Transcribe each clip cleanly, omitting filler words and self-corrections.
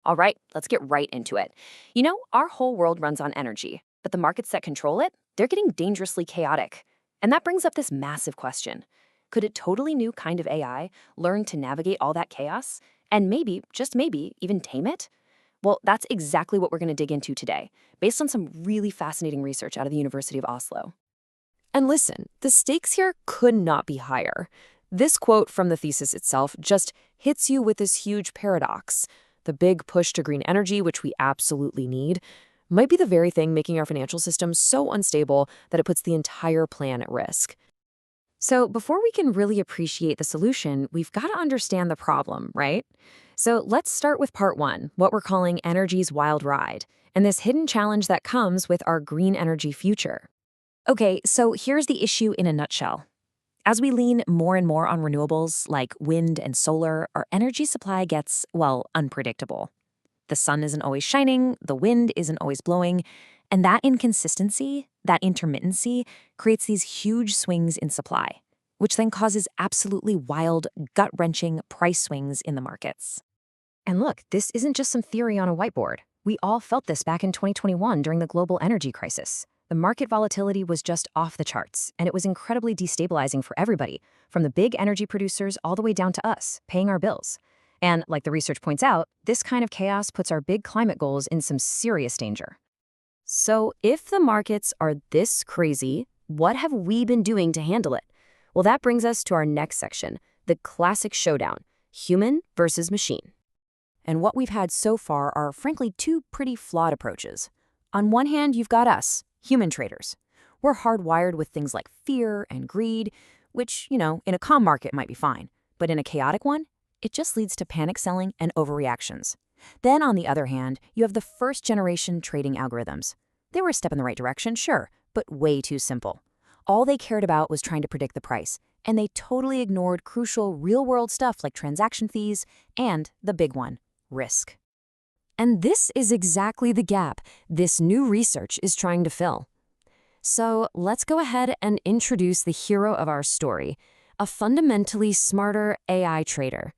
All right, let's get right into it. Our whole world runs on energy, but the markets that control it, they're getting dangerously chaotic. And that brings up this massive question. Could a totally new kind of AI learn to navigate all that chaos and maybe, just maybe, even tame it? Well, that's exactly what we're going to dig into today, based on some really fascinating research out of the University of Oslo. And listen, the stakes here could not be higher. This quote from the thesis itself just hits you with this huge paradox. The big push to green energy, which we absolutely need, might be the very thing making our financial system so unstable that it puts the entire plan at risk. So, before we can really appreciate the solution, we've got to understand the problem, right? So, let's start with part one, what we're calling energy's wild ride, and this hidden challenge that comes with our green energy future. Okay, so here's the issue in a nutshell. As we lean more and more on renewables like wind and solar, our energy supply gets, well, unpredictable. The sun isn't always shining, the wind isn't always blowing, and that inconsistency, that intermittency, creates these huge swings in supply, which then causes absolutely wild, gut-wrenching price swings in the markets. And look, this isn't just some theory on a whiteboard. We all felt this back in 2021 during the global energy crisis. The market volatility was just off the charts, and it was incredibly destabilizing for everybody, from the big energy producers all the way down to us, paying our bills. And like the research points out, this kind of chaos puts our big climate goals in some serious danger. So if the markets are this crazy, what have we been doing to handle it? Well, that brings us to our next section, the classic showdown, human versus machine. And what we've had so far are, frankly, two pretty flawed approaches. On one hand, you've got us, human traders. We're hardwired with things like fear and greed, which, in a calm market might be fine. But in a chaotic one, it just leads to panic selling and overreactions. Then, on the other hand, you have the first-generation trading algorithms. They were a step in the right direction, sure, but way too simple. All they cared about was trying to predict the price, and they totally ignored crucial real-world stuff like transaction fees and the big one, risk. And this is exactly the gap this new research is trying to fill. So let's go ahead and introduce the hero of our story, a fundamentally smarter AI trader.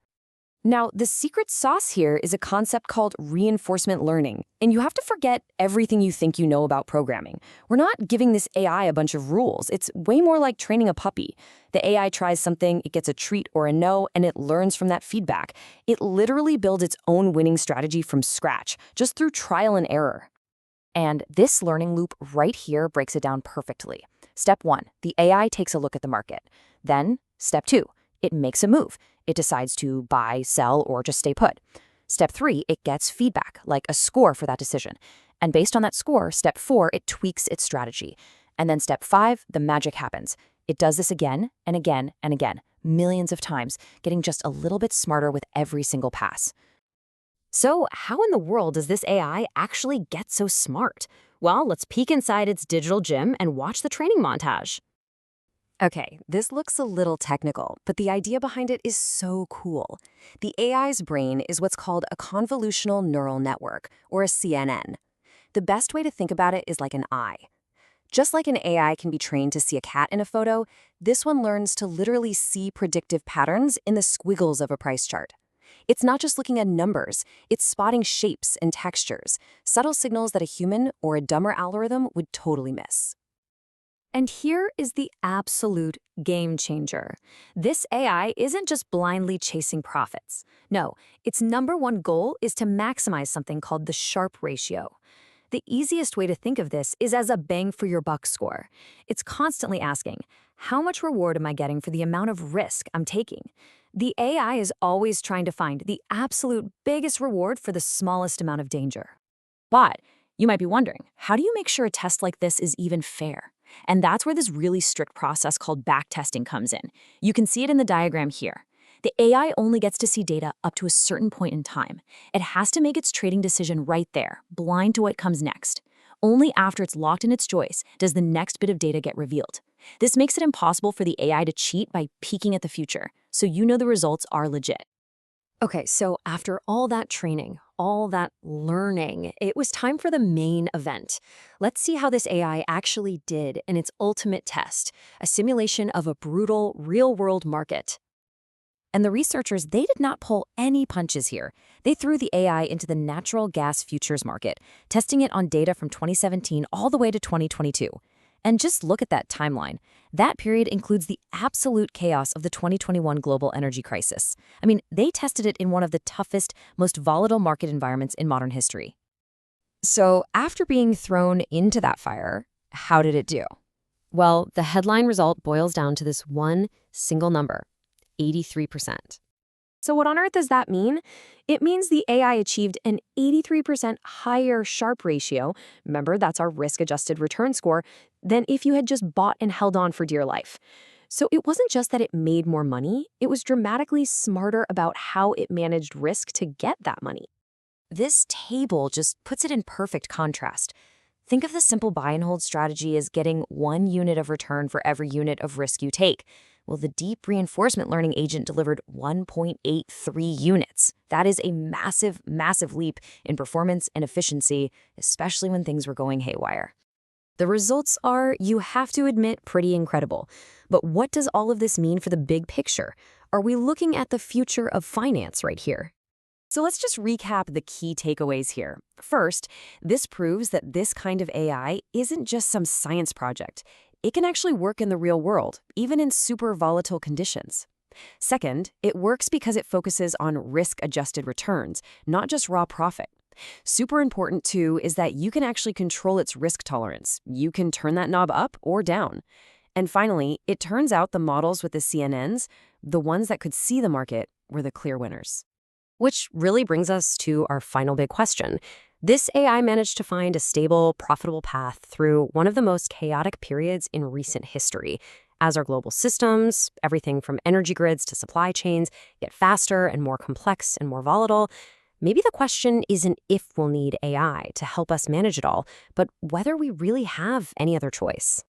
Now, the secret sauce here is a concept called reinforcement learning, and you have to forget everything you think you know about programming. We're not giving this AI a bunch of rules. It's way more like training a puppy. The AI tries something, it gets a treat or a no, and it learns from that feedback. It literally builds its own winning strategy from scratch, just through trial and error. And this learning loop right here breaks it down perfectly. Step one, the AI takes a look at the market. Then, step two, it makes a move. It decides to buy, sell, or just stay put. Step three, it gets feedback, like a score for that decision. And based on that score, step four, it tweaks its strategy. And then step five, the magic happens. It does this again and again and again, millions of times, getting just a little bit smarter with every single pass. So how in the world does this AI actually get so smart? Well, let's peek inside its digital gym and watch the training montage. Okay, this looks a little technical, but the idea behind it is so cool. The AI's brain is what's called a convolutional neural network, or a CNN. The best way to think about it is like an eye. Just like an AI can be trained to see a cat in a photo, this one learns to literally see predictive patterns in the squiggles of a price chart. It's not just looking at numbers, it's spotting shapes and textures, subtle signals that a human or a dumber algorithm would totally miss. And here is the absolute game changer. This AI isn't just blindly chasing profits. No, its number one goal is to maximize something called the Sharpe ratio. The easiest way to think of this is as a bang for your buck score. It's constantly asking, how much reward am I getting for the amount of risk I'm taking? The AI is always trying to find the absolute biggest reward for the smallest amount of danger. But you might be wondering, how do you make sure a test like this is even fair? And that's where this really strict process called backtesting comes in. You can see it in the diagram here. The AI only gets to see data up to a certain point in time. It has to make its trading decision right there, blind to what comes next. Only after it's locked in its choice does the next bit of data get revealed. This makes it impossible for the AI to cheat by peeking at the future, so you know the results are legit. Okay, so after all that training, all that learning, it was time for the main event. Let's see how this AI actually did in its ultimate test, a simulation of a brutal, real-world market. And the researchers, they did not pull any punches here. They threw the AI into the natural gas futures market, testing it on data from 2017 all the way to 2022. And just look at that timeline. That period includes the absolute chaos of the 2021 global energy crisis. I mean, they tested it in one of the toughest, most volatile market environments in modern history. So, after being thrown into that fire, how did it do? Well, the headline result boils down to this one single number: 83%. So what on earth does that mean? It means the AI achieved an 83% higher Sharpe ratio, remember that's our risk-adjusted return score, than if you had just bought and held on for dear life. So it wasn't just that it made more money, it was dramatically smarter about how it managed risk to get that money. This table just puts it in perfect contrast. Think of the simple buy and hold strategy as getting 1 unit of return for every unit of risk you take. Well, the deep reinforcement learning agent delivered 1.83 units. That is a massive, massive leap in performance and efficiency, especially when things were going haywire. The results are, you have to admit, pretty incredible. But what does all of this mean for the big picture? Are we looking at the future of finance right here? So let's just recap the key takeaways here. First, this proves that this kind of AI isn't just some science project. It can actually work in the real world, even in super volatile conditions. Second, it works because it focuses on risk-adjusted returns, not just raw profit. Super important, too, is that you can actually control its risk tolerance. You can turn that knob up or down. And finally, it turns out the models with the CNNs, the ones that could see the market, were the clear winners. Which really brings us to our final big question. This AI managed to find a stable, profitable path through one of the most chaotic periods in recent history. As our global systems, everything from energy grids to supply chains, get faster and more complex and more volatile, maybe the question isn't if we'll need AI to help us manage it all, but whether we really have any other choice.